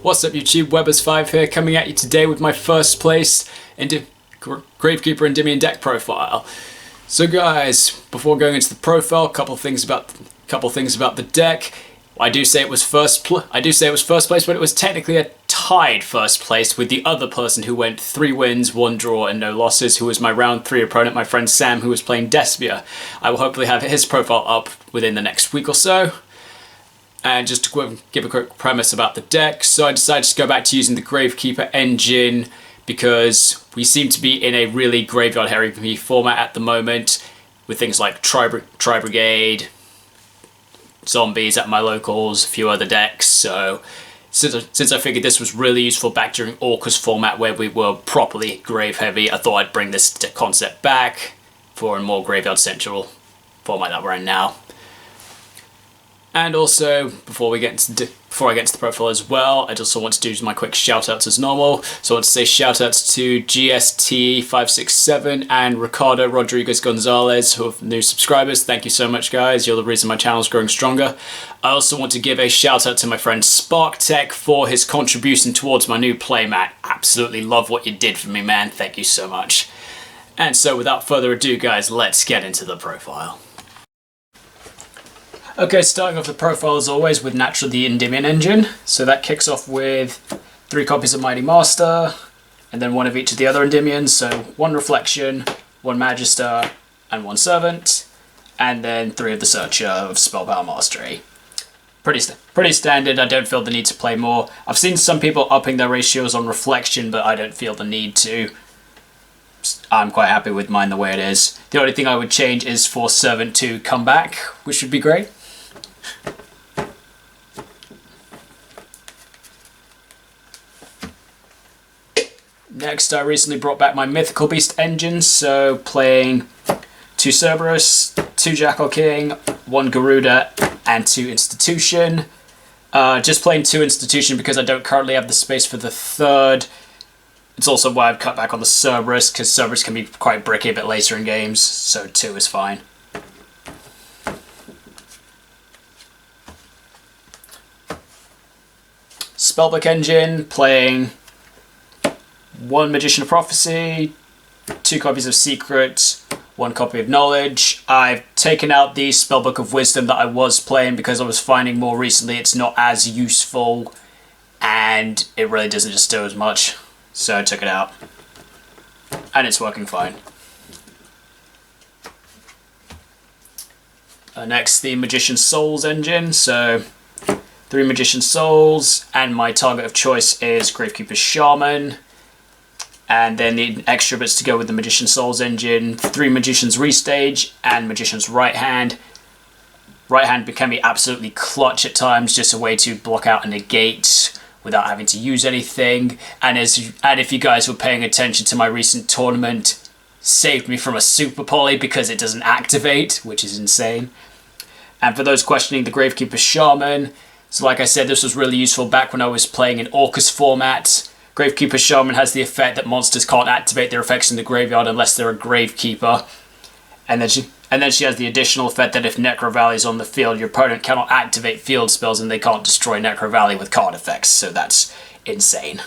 What's up YouTube, Webbers5 here, coming at you today with my first place Gravekeeper Endymion deck profile. So guys, before going into the profile, couple things about the deck. I do say it was first place, but it was technically a tied first place with the other person who went 3 wins, 1 draw and no losses, who was my round 3 opponent, my friend Sam, who was playing Despia. I will hopefully have his profile up within the next week or so. And just to give a quick premise about the deck, so I decided to go back to using the Gravekeeper engine because we seem to be in a really graveyard heavy format at the moment with things like Tri Brigade, Zombies at my locals, a few other decks. So since I figured this was really useful back during Orcus format where we were properly grave heavy, I thought I'd bring this concept back for a more graveyard central format that we're in now. And also, before I get into the profile as well, I also want to do my quick shout-outs as normal. So I want to say shout-outs to GST567 and Ricardo Rodriguez Gonzalez, who are new subscribers. Thank you so much, guys. You're the reason my channel is growing stronger. I also want to give a shout-out to my friend SparkTech for his contribution towards my new playmat. Absolutely love what you did for me, man. Thank you so much. And so, without further ado, guys, let's get into the profile. Okay, starting off the profile as always with naturally the Endymion engine. So that kicks off with 3 copies of Mighty Master, and then 1 of each of the other Endymions. So 1 Reflection, 1 Magister, and 1 Servant, and then 3 of the Searcher of Spellpower Mastery. Pretty standard. I don't feel the need to play more. I've seen some people upping their ratios on Reflection, but I don't feel the need to. I'm quite happy with mine the way it is. The only thing I would change is for Servant to come back, which would be great. Next, I recently brought back my Mythical Beast engine, so playing 2 Cerberus, 2 Jackal King, 1 Garuda, and 2 Institution. Just playing 2 Institution because I don't currently have the space for the 3rd. It's also why I've cut back on the Cerberus, because Cerberus can be quite bricky a bit later in games, so 2 is fine. Spellbook engine, playing 1 Magician of Prophecy, 2 copies of Secret, 1 copy of Knowledge. I've taken out the Spellbook of Wisdom that I was playing because I was finding more recently it's not as useful and it really doesn't just do as much. So I took it out. And it's working fine. Next, the Magician Souls engine. So 3 Magician Souls, and my target of choice is Gravekeeper Shaman. And then the extra bits to go with the Magician Souls engine, 3 Magician's Restage and Magician's Right Hand. Right Hand can be absolutely clutch at times, just a way to block out a negate without having to use anything. And if you guys were paying attention to my recent tournament, saved me from a Super Poly because it doesn't activate, which is insane. And for those questioning the Gravekeeper Shaman, so like I said, this was really useful back when I was playing in Orcus format. Gravekeeper Shaman has the effect that monsters can't activate their effects in the graveyard unless they're a Gravekeeper. And then she has the additional effect that if Necro Valley is on the field, your opponent cannot activate field spells and they can't destroy Necro Valley with card effects. So that's insane.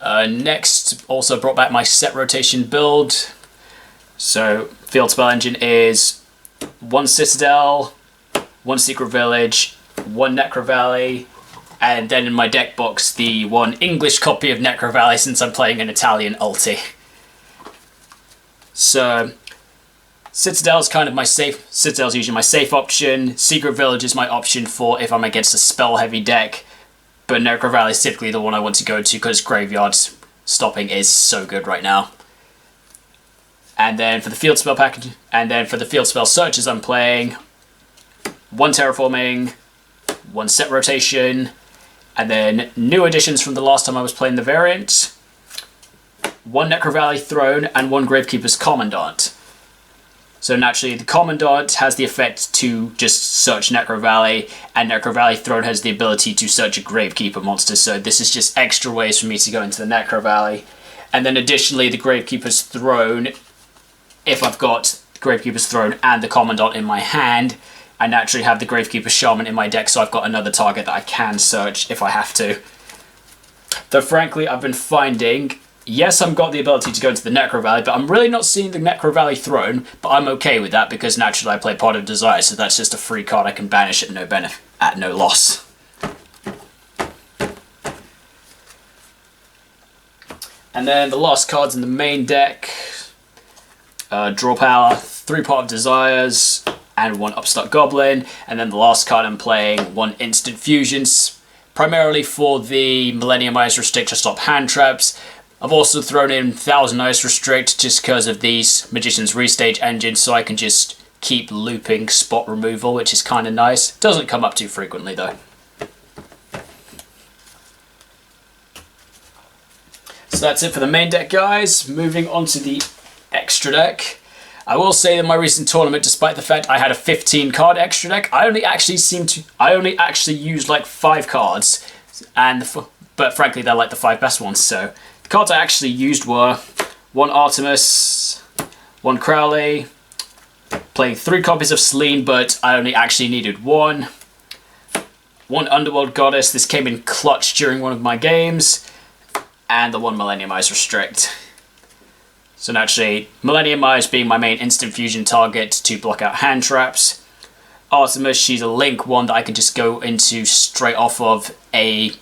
Next, also brought back my set rotation build. So field spell engine is 1 Citadel, 1 Secret Village, 1 Necro Valley, and then in my deck box the 1 English copy of Necro Valley since I'm playing an Italian ulti. So Citadel's kind of my safe. Citadel's usually my safe option. Secret Village is my option for if I'm against a spell heavy deck, but Necro Valley is typically the one I want to go to because graveyard stopping is so good right now. And then for the field spell package, and then for the field spell searches, I'm playing 1 Terraforming, 1 Set Rotation, and then new additions from the last time I was playing the variant, 1 Necro Valley Throne, and 1 Gravekeeper's Commandant. So naturally, the Commandant has the effect to just search Necro Valley, and Necro Valley Throne has the ability to search a Gravekeeper monster, so this is just extra ways for me to go into the Necro Valley. And then additionally, the Gravekeeper's Throne, if I've got Gravekeeper's Throne and the Commandant in my hand, I naturally have the Gravekeeper Shaman in my deck, so I've got another target that I can search if I have to. Though frankly, I've been finding, yes, I've got the ability to go into the Necro Valley, but I'm really not seeing the Necro Valley Throne, but I'm okay with that because naturally I play Pot of Desire, so that's just a free card I can banish at no benefit, at no loss. And then the last cards in the main deck, Draw Power, 3 Pot of Desires, and 1 Upstart Goblin, and then the last card I'm playing, 1 Instant Fusions, primarily for the Millennium Ice Restrict to stop hand traps. I've also thrown in Thousand Ice Restrict just because of these Magician's Restage engines, so I can just keep looping spot removal, which is kind of nice. Doesn't come up too frequently though. So that's it for the main deck, guys. Moving on to the extra deck. I will say that my recent tournament, despite the fact I had a 15 card extra deck, I only actually used like 5 cards, but frankly they're like the 5 best ones. So the cards I actually used were 1 Artemis, 1 Crowley, playing 3 copies of Selene, but I only actually needed 1. 1 Underworld Goddess, this came in clutch during one of my games, and the 1 Millennium Eyes Restrict. So naturally, Millennium Eyes being my main instant fusion target to block out hand traps. Artemis, she's a link one that I can just go into straight off of a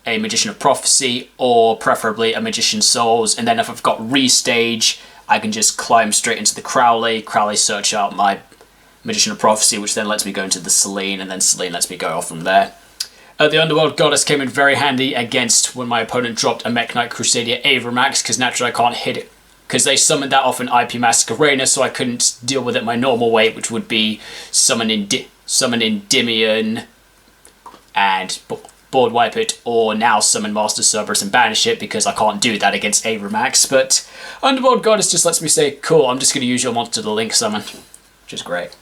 Magician of Prophecy, or preferably a Magician Souls, and then if I've got Restage, I can just climb straight into the Crowley, search out my Magician of Prophecy, which then lets me go into the Selene, and then Selene lets me go off from there. The Underworld Goddess came in very handy against when my opponent dropped a Mech Knight Crusadia Avramax, because naturally I can't hit it, because they summoned that off an IP Masquerena, so I couldn't deal with it my normal way, which would be summon Endymion and board wipe it, or now summon Master Cerberus and banish it, because I can't do that against Avramax. But Underworld Goddess just lets me say, cool, I'm just going to use your monster to link summon, which is great.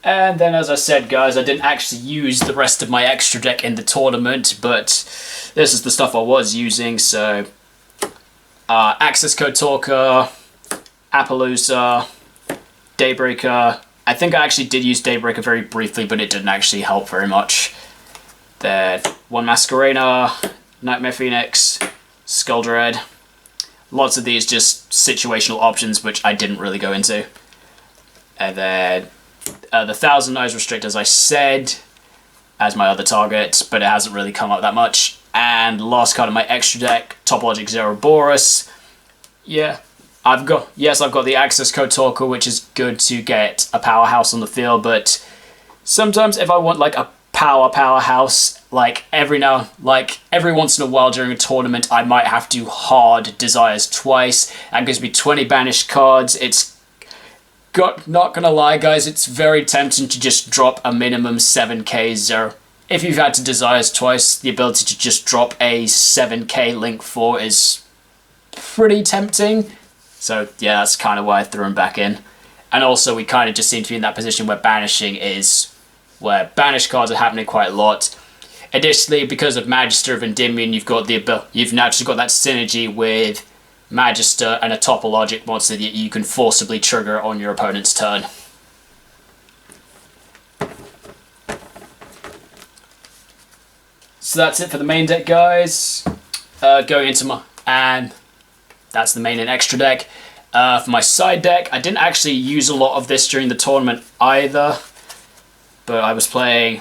And then, as I said, guys, I didn't actually use the rest of my extra deck in the tournament, but this is the stuff I was using. So, Access Code Talker, Appaloosa, Daybreaker. I think I actually did use Daybreaker very briefly, but it didn't actually help very much. Then 1 Masquerena, Nightmare Phoenix, Skuldred. Lots of these just situational options, which I didn't really go into. And then the Thousand Eyes Restrict, as I said, as my other target, but it hasn't really come up that much. And last card of my extra deck, Topologic Zerberus. Yeah, I've got the Access Code Talker, which is good to get a powerhouse on the field, but sometimes if I want like a powerhouse, like every once in a while during a tournament, I might have to hard Desires twice. That gives me 20 banished cards. Not gonna lie, guys, it's very tempting to just drop a minimum 7k Zero. If you've had to Desires twice, the ability to just drop a 7k Link 4 is pretty tempting. So yeah, that's kind of why I threw him back in. And also, we kind of just seem to be in that position where where banished cards are happening quite a lot. Additionally, because of Magister of Endymion, you've naturally got that synergy with Magister and a Topologic monster that you can forcibly trigger on your opponent's turn. So that's it for the main deck, guys. And that's the main and extra deck. For my side deck, I didn't actually use a lot of this during the tournament either, but I was playing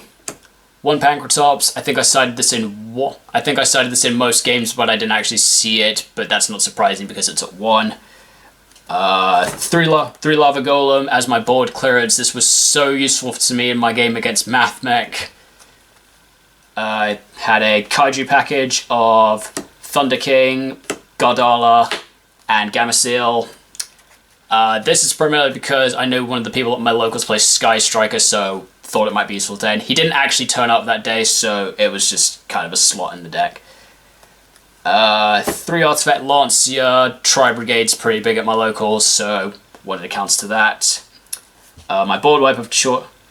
1 Pancratops. I think I sided this in most games, but I didn't actually see it. But that's not surprising because it's at 1. 3 Lava Golem as my board clearance. This was so useful to me in my game against Mathmech. I had a Kaiju package of Thunder King, Gardala, and Gameciel. This is primarily because I know one of the people at my locals plays Sky Striker, so thought it might be useful then. He didn't actually turn up that day, so it was just kind of a slot in the deck. 3 Artifact Lancia, Tri-Brigade's pretty big at my locals, so wanted accounts to that. My board wipe of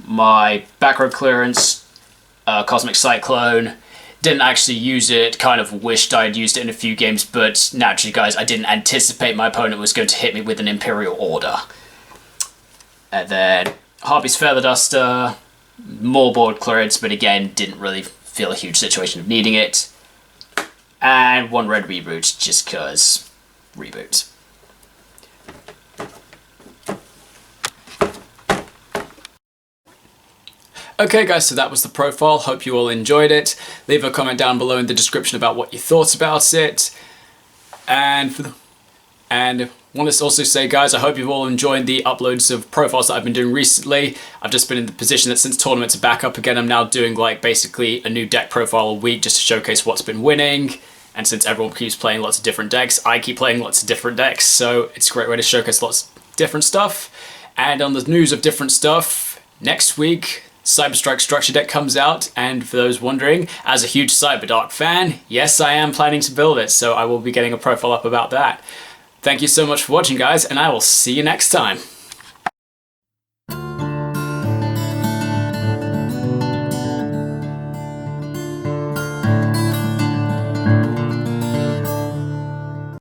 my back row clearance, Cosmic Cyclone. Didn't actually use it, kind of wished I had used it in a few games, but naturally, guys, I didn't anticipate my opponent was going to hit me with an Imperial Order. And then Harpy's Feather Duster, more board clearance, but again, didn't really feel a huge situation of needing it. And 1 red reboot, just because reboot. Okay guys, so that was the profile. Hope you all enjoyed it. Leave a comment down below in the description about what you thought about it. And want to also say, guys, I hope you've all enjoyed the uploads of profiles that I've been doing recently. I've just been in the position that since tournaments are back up again, I'm now doing like basically a new deck profile a week just to showcase what's been winning. And since everyone keeps playing lots of different decks, I keep playing lots of different decks. So it's a great way to showcase lots of different stuff. And on the news of different stuff, next week, Cyberstrike Structure deck comes out, and for those wondering, as a huge Cyberdark fan, yes, I am planning to build it, so I will be getting a profile up about that. Thank you so much for watching, guys, and I will see you next time.